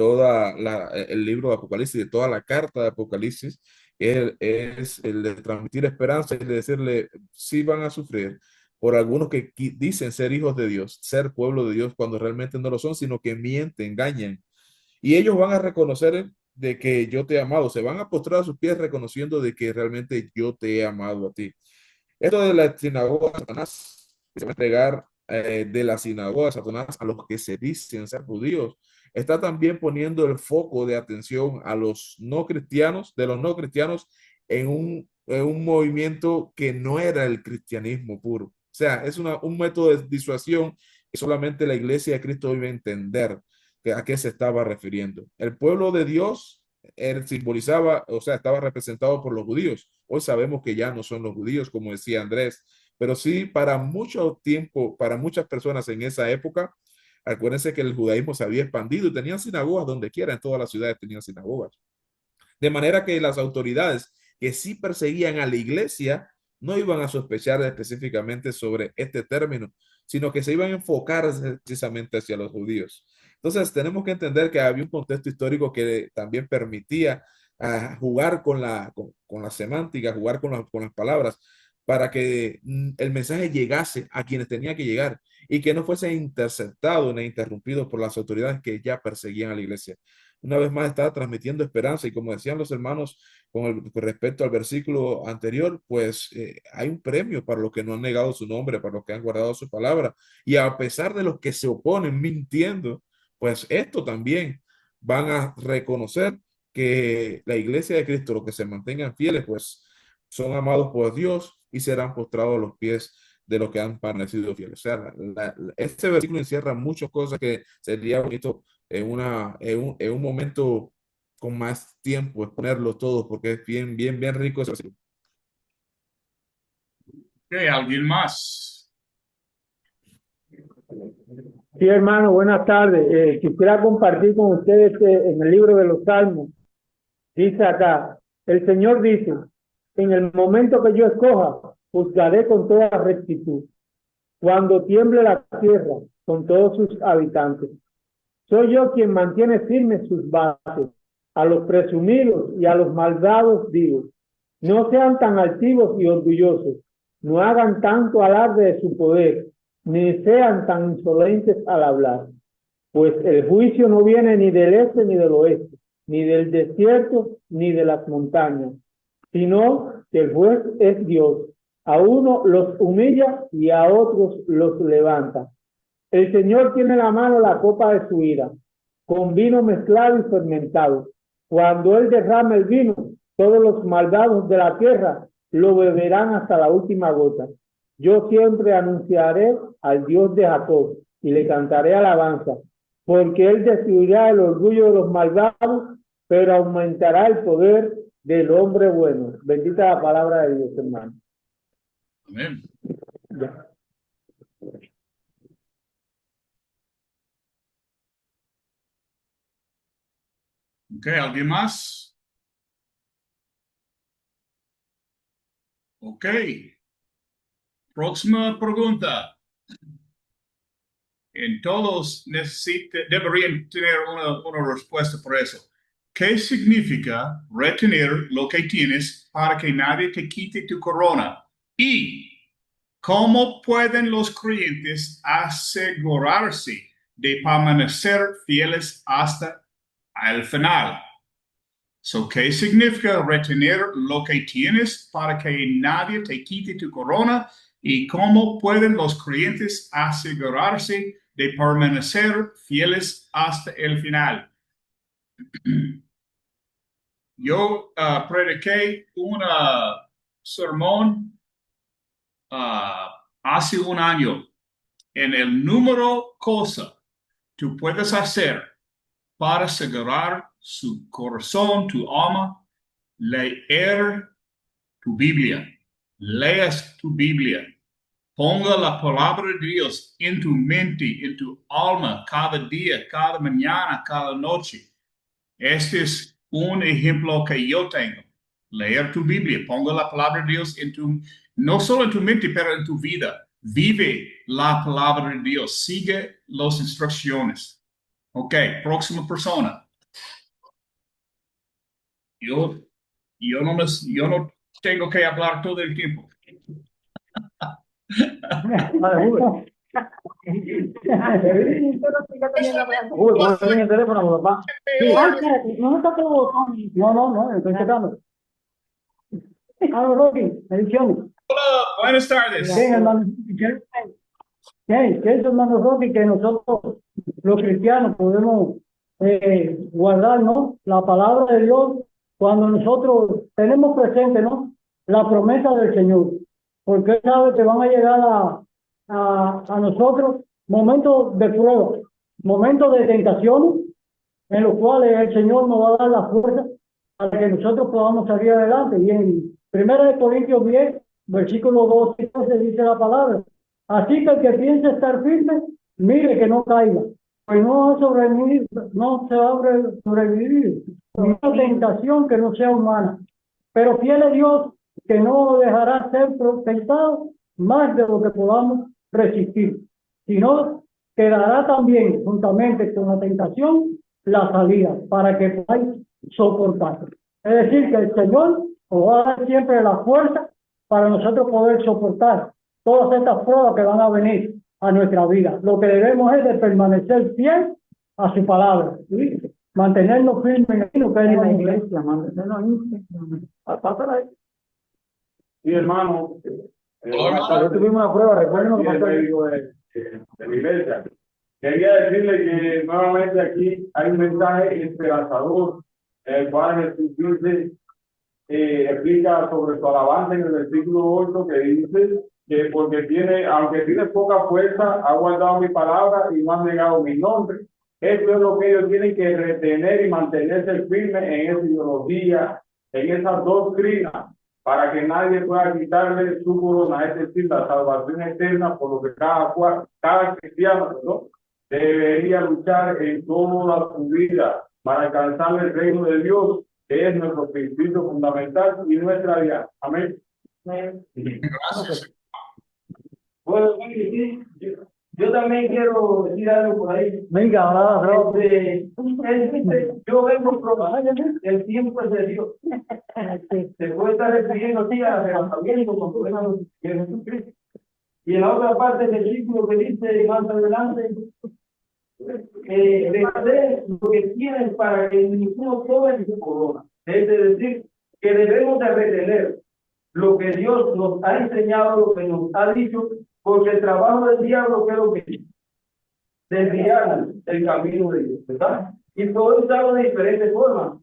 el libro de Apocalipsis, de toda la carta de Apocalipsis, es el de transmitir esperanza y de decirle, sí van a sufrir por algunos que dicen ser hijos de Dios, ser pueblo de Dios, cuando realmente no lo son, sino que mienten, engañan. Y ellos van a reconocer de que yo te he amado, se van a postrar a sus pies reconociendo de que realmente yo te he amado a ti. Esto de la sinagoga de Satanás, que se va a entregar de la sinagoga de Satanás a los que se dicen ser judíos, está también poniendo el foco de atención a los no cristianos, de los no cristianos, en un movimiento que no era el cristianismo puro. O sea, es un método de disuasión que solamente la iglesia de Cristo debe entender a qué se estaba refiriendo. El pueblo de Dios él simbolizaba, o sea, estaba representado por los judíos. Hoy sabemos que ya no son los judíos, como decía Andrés, pero sí para mucho tiempo, para muchas personas en esa época, acuérdense que el judaísmo se había expandido y tenían sinagogas donde quiera, en todas las ciudades tenían sinagogas. De manera que las autoridades que sí perseguían a la iglesia no iban a sospechar específicamente sobre este término, sino que se iban a enfocar precisamente hacia los judíos. Entonces, tenemos que entender que había un contexto histórico que también permitía jugar con la semántica, jugar con las palabras, para que el mensaje llegase a quienes tenía que llegar y que no fuese interceptado ni interrumpido por las autoridades que ya perseguían a la iglesia. Una vez más está transmitiendo esperanza y como decían los hermanos con respecto al versículo anterior, pues hay un premio para los que no han negado su nombre, para los que han guardado su palabra y a pesar de los que se oponen mintiendo, pues esto también van a reconocer que la iglesia de Cristo, los que se mantengan fieles, pues son amados por Dios y serán postrados a los pies de los que han permanecido fieles. O sea, este versículo encierra muchas cosas que sería bonito en un momento con más tiempo exponerlo todo, porque es bien rico ese versículo. Ok, ¿alguien más? Sí, hermano, buenas tardes. Quisiera compartir con ustedes en el libro de los Salmos. Dice acá, el Señor dice, en el momento que yo escoja, juzgaré con toda rectitud. Cuando tiemble la tierra con todos sus habitantes. Soy yo quien mantiene firmes sus bases. A los presumidos y a los malvados digo, no sean tan altivos y orgullosos, no hagan tanto alarde de su poder, ni sean tan insolentes al hablar. Pues el juicio no viene ni del este ni del oeste, ni del desierto ni de las montañas, sino que el juez es Dios. A uno los humilla y a otros los levanta. El Señor tiene en la mano la copa de su ira, con vino mezclado y fermentado. Cuando Él derrama el vino, todos los malvados de la tierra lo beberán hasta la última gota. Yo siempre anunciaré al Dios de Jacob y le cantaré alabanza, porque Él destruirá el orgullo de los malvados, pero aumentará el poder del hombre bueno. Bendita la palabra de Dios, hermano. Amén. Ya. Ok, ¿alguien más? Ok. Próxima pregunta. En todos deberían tener una respuesta por eso. ¿Qué significa retener lo que tienes para que nadie te quite tu corona? Y ¿cómo pueden los creyentes asegurarse de permanecer fieles hasta el final? So, ¿qué significa retener lo que tienes para que nadie te quite tu corona? ¿Y cómo pueden los creyentes asegurarse de permanecer fieles hasta el final? Yo prediqué un sermón hace un año en el número cosa tú puedes hacer para asegurar su corazón, tu alma, leer tu Biblia. Leas tu Biblia. Ponga la palabra de Dios en tu mente, en tu alma, cada día, cada mañana, cada noche. Este es un ejemplo que yo tengo. Leer tu Biblia. Ponga la palabra de Dios no solo en tu mente, pero en tu vida. Vive la palabra de Dios. Sigue las instrucciones. Ok, próxima persona. Yo no tengo que hablar todo el tiempo. Uy, el teléfono, papá. Sí. Ay, espérate, no me toques el botón. No, estoy checando. Aló, Rocky, bendiciones. Hola, buenas tardes. Bien, hermano. ¿Qué es, hermano Rocky? Que nosotros, los cristianos, podemos guardar, ¿no?, la palabra de Dios cuando nosotros tenemos presente, ¿no?, la promesa del Señor. Porque Él sabe que van a llegar a nosotros momentos de prueba, momentos de tentación, en los cuales el Señor nos va a dar la fuerza para que nosotros podamos salir adelante. Y en 1 Corintios 10, versículo 12 y 13 dice la palabra: así que el que piense estar firme, mire que no caiga, pues no se va a sobrevivir ni una tentación que no sea humana. Pero fiel es Dios, que no dejará ser tentado más de lo que podamos resistir, sino que dará también, juntamente con la tentación, la salida, para que podáis soportar. Es decir, que el Señor os va a dar siempre la fuerza para nosotros poder soportar todas estas pruebas que van a venir a nuestra vida. Lo que debemos es de permanecer fiel a su palabra, ¿sí? Mantenernos firmes en lo que es la iglesia, mantenernos ahí. Sí, hermano. Yo tuvimos una prueba, recuerden lo que pasó. De la iglesia. Quería decirle que nuevamente aquí hay un mensaje esperanzador, el cual Jesús dice, explica sobre su alabanza en el versículo 8, que dice que porque aunque tiene poca fuerza, ha guardado mi palabra y no ha negado mi nombre. Eso es lo que ellos tienen que retener y mantenerse firmes en esa ideología, en esa doctrina, para que nadie pueda quitarle su corona, es decir, la salvación eterna, por lo que cada cristiano, ¿no?, debería luchar en toda su vida para alcanzar el reino de Dios, que es nuestro principio fundamental y nuestra vida. Amén. Gracias. Bueno, sí, yo también quiero decir algo por ahí. Venga, ahora, Yo vengo probando el tiempo es de Dios. Se puede estar refiriendo así a levantamiento cuando vengan en Jesucristo. Y en la otra parte del versículo que dice más adelante, de lo que tienen para que ninguno tome su corona. Es decir, que debemos de retener lo que Dios nos ha enseñado, lo que nos ha dicho, porque el trabajo del diablo, ¿qué es lo que dice? Desviar el camino de Dios, ¿verdad? Y todo esto hago de diferentes formas.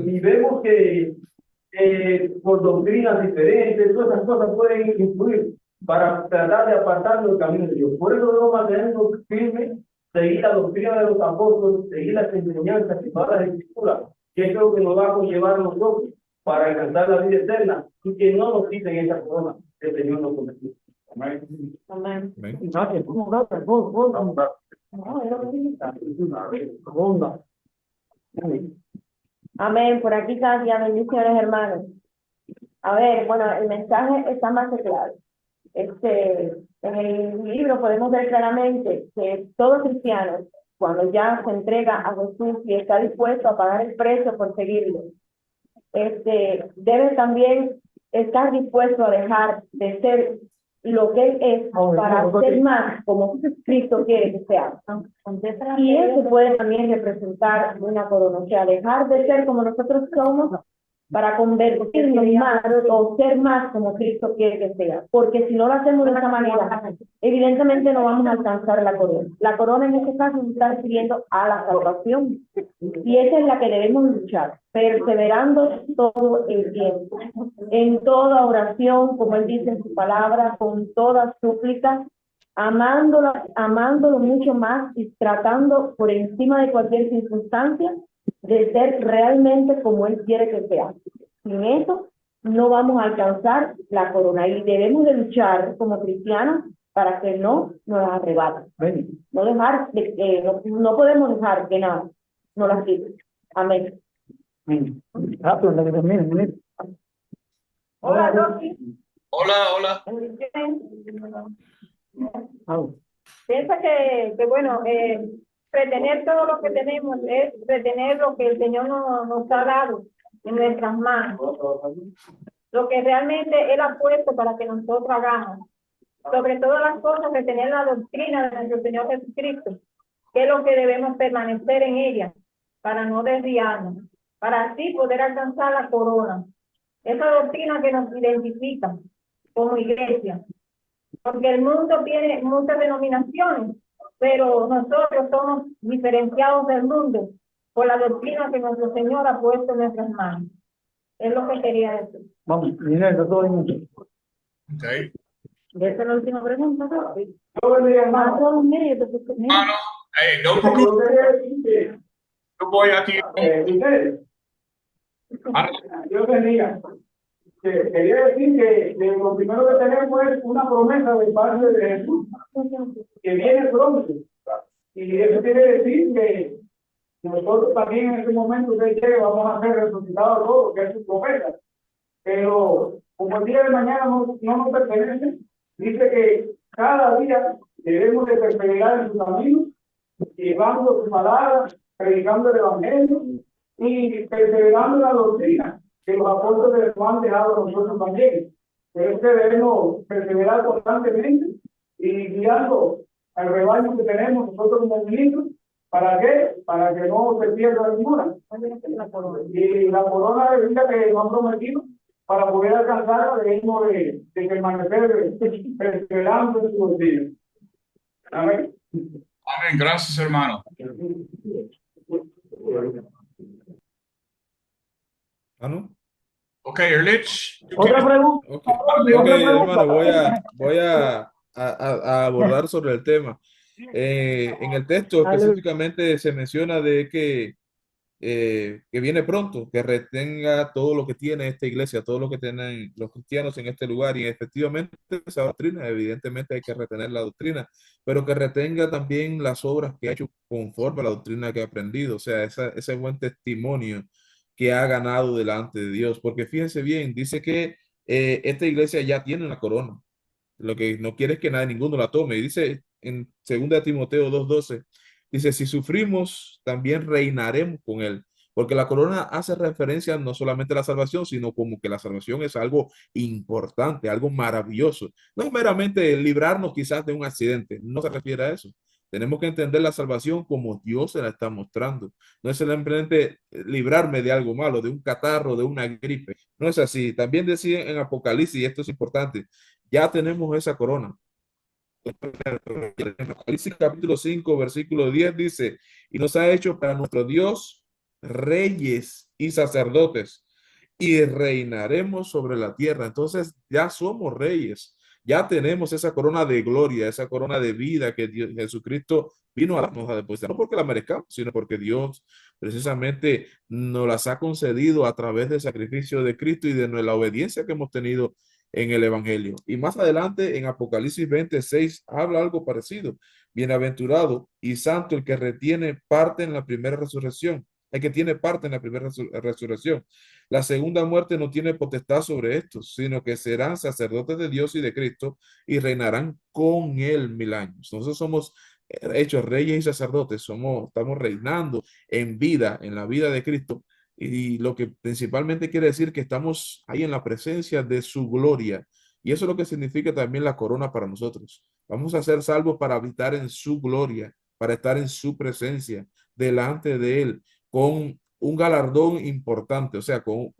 Y vemos que por doctrinas diferentes, todas esas cosas pueden influir para tratar de apartarnos del camino de Dios. Por eso debemos mantenernos firmes, seguir la doctrina de los apóstoles, seguir las enseñanzas que va a la Escritura, que es lo que nos va a conllevar a nosotros para alcanzar la vida eterna y que no nos quiten esa corona que el Señor nos prometió. Amén. Amén. gracias. Amén. Por aquí, Katia, bendiciones, hermanos. A ver, bueno, el mensaje está más que claro. En el libro podemos ver claramente que todo cristiano, cuando ya se entrega a Jesús y está dispuesto a pagar el precio por seguirlo, debe también estar dispuesto a dejar de ser lo que él es para ser más como Cristo quiere que sea. Y eso puede también representar una corona, o sea, dejar de ser como nosotros somos para convertirnos más o ser más como Cristo quiere que sea. Porque si no lo hacemos de esa manera, evidentemente no vamos a alcanzar la corona. La corona en este caso nos está refiriendo a la salvación. Y esa es la que debemos luchar, perseverando todo el tiempo, en toda oración, como Él dice en su palabra, con toda súplica amándolo mucho más y tratando por encima de cualquier circunstancia de ser realmente como Él quiere que sea. Sin eso no vamos a alcanzar la corona y debemos de luchar como cristianos para que no nos la arrebaten. No dejar no podemos dejar que nada nos la quite. Amén. Rápido, hasta que termine, ministro. Hola, Rocky. Hola. Piensa que bueno, retener todo lo que tenemos es retener lo que el Señor nos ha dado en nuestras manos, lo que realmente Él ha puesto para que nosotros hagamos. Sobre todas las cosas, retener la doctrina de nuestro Señor Jesucristo, que es lo que debemos permanecer en ella, para no desviarnos, para así poder alcanzar la corona. Esa doctrina que nos identifica como iglesia, porque el mundo tiene muchas denominaciones, pero nosotros somos diferenciados del mundo por la doctrina que nuestro Señor ha puesto en nuestras manos. Es lo que quería decir. Vamos, ministro, todo el mundo. Okay. Esa es la última pregunta, ¿no? Hermano, no preocupes, yo voy aquí. Dios bendiga. Quería decir que lo primero que tenemos es una promesa de parte de Jesús, que viene pronto. Y eso quiere decir que nosotros también en ese momento que llegue vamos a ser resucitados todos, que es su promesa. Pero como el día de mañana no nos pertenece, dice que cada día debemos de perseverar en su camino, llevando su palabra, predicando el evangelio y perseverando en la doctrina que los apóstoles nos han dejado a nosotros también. Pero es que debemos perseverar constantemente y guiando al rebaño que tenemos nosotros como ministros. ¿Para qué? Para que no se pierda ninguna. Y la corona de vida que nos han prometido, para poder alcanzarla, debemos de permanecer perseverando en su doctrina. Amén. Amén, gracias, hermano. ¿Ah, no? Ok, Erlich. Otra pregunta. Ok, Otra pregunta. hermano, voy a abordar sobre el tema. En el texto específicamente se menciona de que viene pronto, que retenga todo lo que tiene esta iglesia, todo lo que tienen los cristianos en este lugar, y efectivamente esa doctrina, evidentemente hay que retener la doctrina, pero que retenga también las obras que ha hecho conforme a la doctrina que ha aprendido, o sea, ese buen testimonio que ha ganado delante de Dios, porque fíjense bien, dice que esta iglesia ya tiene una corona, lo que no quiere es que nadie, ninguno la tome, y dice en 2 Timoteo 2:12, dice, si sufrimos, también reinaremos con él. Porque la corona hace referencia no solamente a la salvación, sino como que la salvación es algo importante, algo maravilloso. No es meramente librarnos quizás de un accidente, no se refiere a eso. Tenemos que entender la salvación como Dios se la está mostrando. No es simplemente librarme de algo malo, de un catarro, de una gripe. No es así. También decía en Apocalipsis, y esto es importante, ya tenemos esa corona. Apocalipsis capítulo 5, versículo 10 dice, y nos ha hecho para nuestro Dios reyes y sacerdotes, y reinaremos sobre la tierra. Entonces ya somos reyes, ya tenemos esa corona de gloria, esa corona de vida que Dios, Jesucristo vino a darnos a depositar, no porque la merezcamos, sino porque Dios precisamente nos las ha concedido a través del sacrificio de Cristo y de la obediencia que hemos tenido en el Evangelio. Y más adelante en Apocalipsis 26 habla algo parecido. Bienaventurado y santo el que retiene parte en la primera resurrección, el que tiene parte en la primera resurrección. La segunda muerte no tiene potestad sobre estos, sino que serán sacerdotes de Dios y de Cristo y reinarán con él 1000 años. Nosotros somos hechos reyes y sacerdotes, estamos reinando en vida, en la vida de Cristo, y lo que principalmente quiere decir que estamos ahí en la presencia de su gloria. Y eso es lo que significa también la corona para nosotros. Vamos a ser salvos para habitar en su gloria, para estar en su presencia, delante de él, con un galardón importante, o sea, con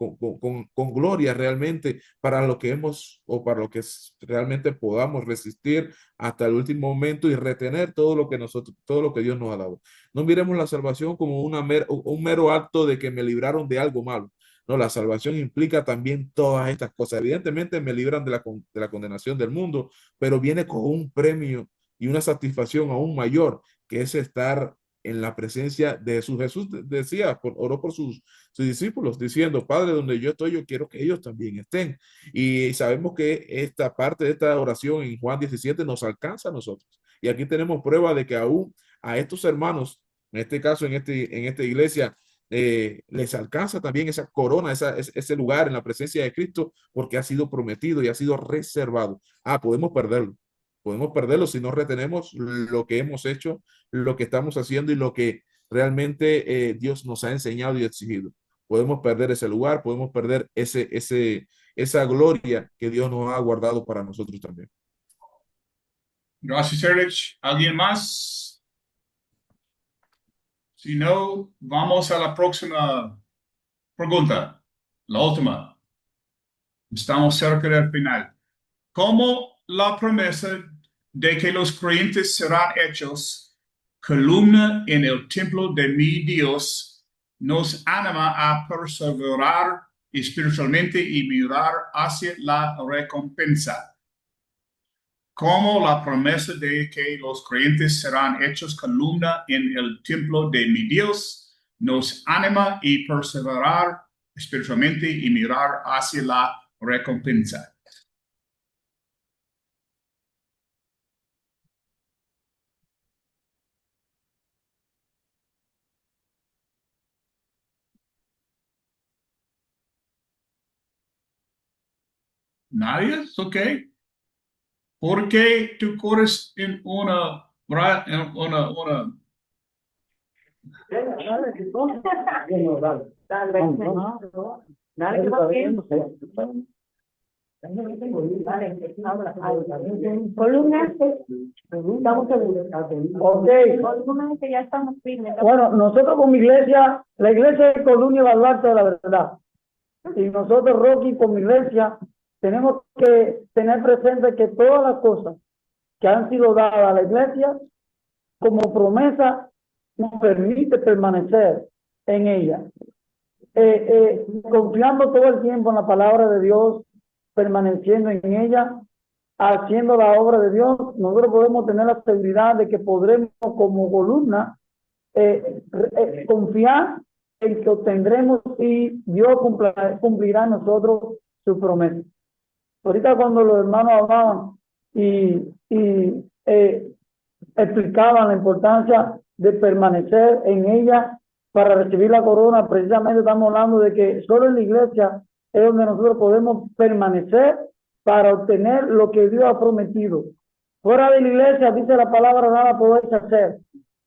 gloria realmente para lo que hemos o para lo que realmente podamos resistir hasta el último momento y retener todo lo que todo lo que Dios nos ha dado. No miremos la salvación como un mero acto de que me libraron de algo malo. No, la salvación implica también todas estas cosas. Evidentemente me libran de la condenación del mundo, pero viene con un premio y una satisfacción aún mayor, que es estar en la presencia de Jesús. Jesús decía, oró por sus discípulos, diciendo, Padre, donde yo estoy, yo quiero que ellos también estén. Y sabemos que esta parte de esta oración en Juan 17 nos alcanza a nosotros. Y aquí tenemos prueba de que aún a estos hermanos, en este caso, en esta iglesia, les alcanza también esa corona, ese lugar en la presencia de Cristo, porque ha sido prometido y ha sido reservado. Podemos perderlo. Podemos perderlo si no retenemos lo que hemos hecho, lo que estamos haciendo y lo que realmente Dios nos ha enseñado y exigido. Podemos perder ese lugar, podemos perder esa gloria que Dios nos ha guardado para nosotros también. Gracias, Erich. ¿Alguien más? Si no, vamos a la próxima pregunta, la última. Estamos cerca del final. ¿Cómo la promesa de que los creyentes serán hechos columna en el templo de mi Dios nos anima a perseverar espiritualmente y mirar hacia la recompensa? Como la promesa de que los creyentes serán hechos columna en el templo de mi Dios nos anima y perseverar espiritualmente y mirar hacia la recompensa. ¿Nadie? ¿Ok? ¿Por qué tú corres en una Columnas, estamos seguros. Ok. Columnas que ya estamos firmes. Bueno, nosotros como iglesia, la iglesia es columna y baluarte de la verdad. Y nosotros, Rocky, como iglesia, tenemos que tener presente que todas las cosas que han sido dadas a la iglesia como promesa nos permite permanecer en ella. Confiando todo el tiempo en la palabra de Dios, permaneciendo en ella, haciendo la obra de Dios, nosotros podemos tener la seguridad de que podremos como columna confiar en que obtendremos y Dios cumplirá en nosotros su promesa. Ahorita cuando los hermanos hablaban y explicaban la importancia de permanecer en ella para recibir la corona, precisamente estamos hablando de que solo en la iglesia es donde nosotros podemos permanecer para obtener lo que Dios ha prometido. Fuera de la iglesia, dice la palabra, nada podéis hacer.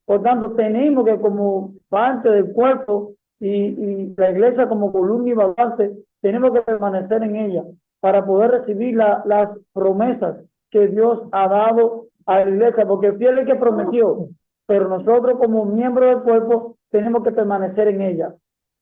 Por tanto, tenemos que como parte del cuerpo y la iglesia como columna y baluarte, tenemos que permanecer en ella para poder recibir las promesas que Dios ha dado a la iglesia, porque fiel es que prometió, pero nosotros como miembros del cuerpo tenemos que permanecer en ella.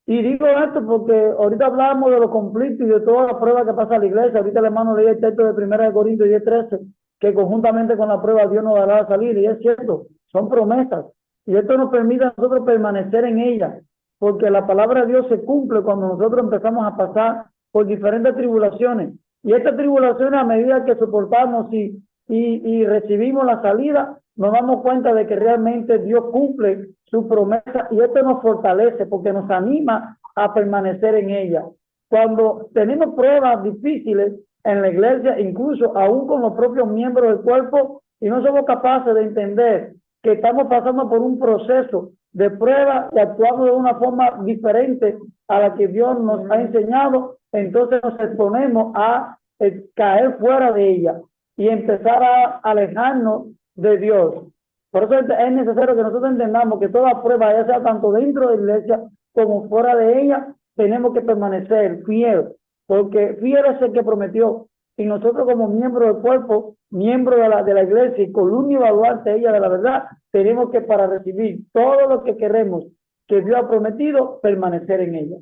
Y digo esto porque ahorita hablamos de los conflictos y de todas las pruebas que pasa a la iglesia. Ahorita el hermano leía el texto de 1 Corintios 10:13, que conjuntamente con la prueba Dios nos dará a salir, y es cierto, son promesas. Y esto nos permite a nosotros permanecer en ella, porque la palabra de Dios se cumple cuando nosotros empezamos a pasar por diferentes tribulaciones. Y estas tribulaciones, a medida que soportamos y recibimos la salida, nos damos cuenta de que realmente Dios cumple su promesa, y esto nos fortalece porque nos anima a permanecer en ella. Cuando tenemos pruebas difíciles en la iglesia, incluso aún con los propios miembros del cuerpo, y no somos capaces de entender que estamos pasando por un proceso de prueba y actuamos de una forma diferente a la que Dios nos ha enseñado, entonces nos exponemos a caer fuera de ella y empezar a alejarnos de Dios. Por eso es necesario que nosotros entendamos que toda prueba, ya sea tanto dentro de la iglesia como fuera de ella, tenemos que permanecer fiel, porque fiel es el que prometió. Y nosotros como miembros del cuerpo, miembros de la iglesia y columna y baluarte ella de la verdad, tenemos que, para recibir todo lo que queremos que Dios ha prometido, permanecer en ella.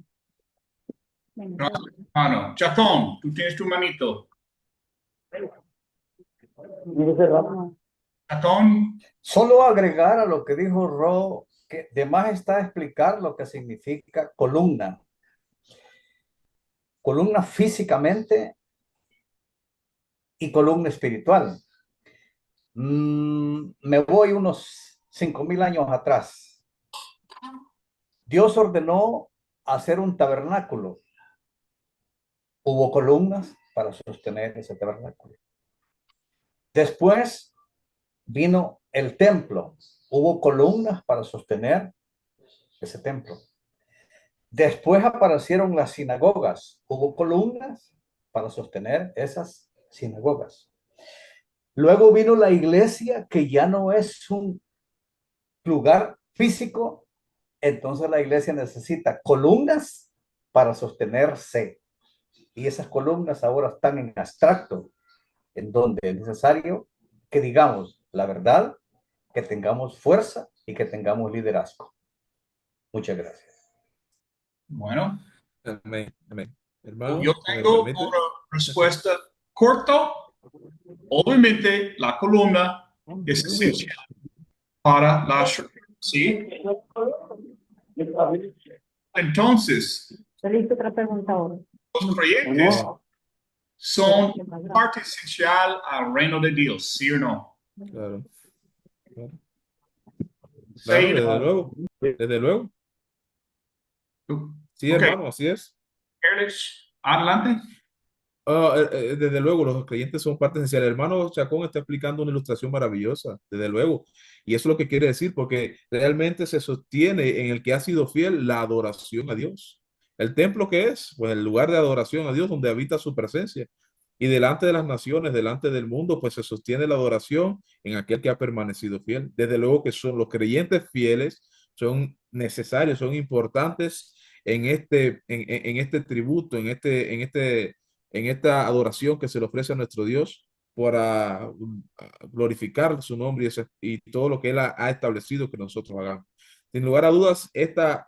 Gracias, hermano. Chacón, tú tienes tu manito. Chacón. Solo agregar a lo que dijo Ro, que de más está explicar lo que significa columna. Columna físicamente y columna espiritual. Me voy unos 5,000 años atrás. Dios ordenó hacer un tabernáculo. Hubo columnas para sostener ese tabernáculo. Después vino el templo. Hubo columnas para sostener ese templo. Después aparecieron las sinagogas. Hubo columnas para sostener esas sinagogas. Luego vino la iglesia, que ya no es un lugar físico. Entonces la iglesia necesita columnas para sostenerse. Y esas columnas ahora están en abstracto, en donde es necesario que digamos la verdad, que tengamos fuerza y que tengamos liderazgo. Muchas gracias. Bueno, Amén, amén. Hermano, yo si me tengo permite. una respuesta corta. Obviamente, la columna es esencial para la ¿sí? Entonces, Feliz, otra pregunta ahora. los creyentes son parte esencial al reino de Dios, ¿sí o no? Claro, claro. Sí, Claro, no. desde luego, desde luego. Sí, Ok, hermano, así es. Erlich, adelante. Desde luego, los creyentes son parte esencial. El hermano Chacón está explicando una ilustración maravillosa, desde luego. Y eso es lo que quiere decir, porque realmente se sostiene en el que ha sido fiel la adoración a Dios. ¿El templo qué es? Pues el lugar de adoración a Dios donde habita su presencia. Y delante de las naciones, delante del mundo, pues se sostiene la adoración en aquel que ha permanecido fiel. Desde luego que son los creyentes fieles, son necesarios, son importantes en este tributo, en esta adoración que se le ofrece a nuestro Dios para glorificar su nombre y todo lo que Él ha establecido que nosotros hagamos. Sin lugar a dudas, esta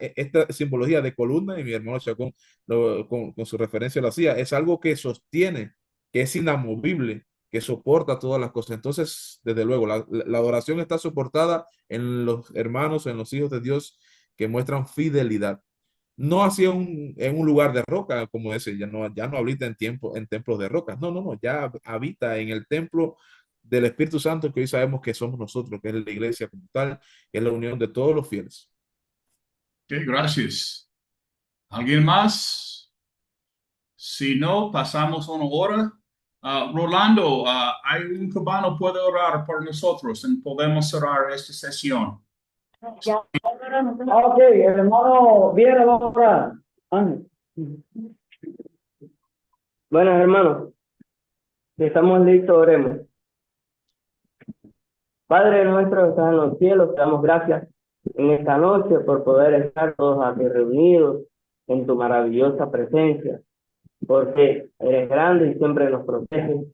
simbología de columna, y mi hermano Chacón con su referencia lo hacía, es algo que sostiene, que es inamovible, que soporta todas las cosas. Entonces, desde luego, la adoración está soportada en los hermanos, en los hijos de Dios que muestran fidelidad. No hacia en un lugar de roca, como ese, ya no habita en templos de rocas. No, no, no, ya habita en el templo del Espíritu Santo que hoy sabemos que somos nosotros, que es la iglesia como tal, que es la unión de todos los fieles. Ok, gracias. ¿Alguien más? Si no, pasamos una hora. Rolando, hay un cubano puede orar por nosotros y podemos cerrar esta sesión. Ok, el hermano viene, vamos a orar. Ángel. Bueno, hermanos, si estamos listos, oremos. Padre nuestro que estás en los cielos, te damos gracias en esta noche por poder estar todos aquí reunidos en tu maravillosa presencia, porque eres grande y siempre nos proteges,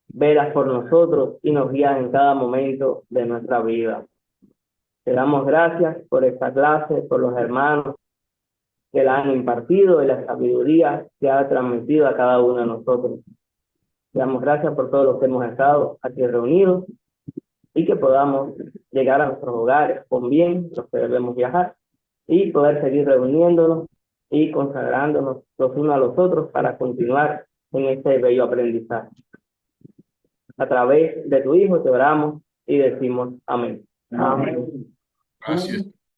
velas por nosotros y nos guías en cada momento de nuestra vida. Te damos gracias por esta clase, por los hermanos que la han impartido y la sabiduría que ha transmitido a cada uno de nosotros. Te damos gracias por todos los que hemos estado aquí reunidos y que podamos llegar a nuestros hogares con bien, los que debemos viajar, y poder seguir reuniéndonos y consagrándonos los unos a los otros para continuar en este bello aprendizaje. A través de tu Hijo te oramos y decimos amén. Amén. Gracias.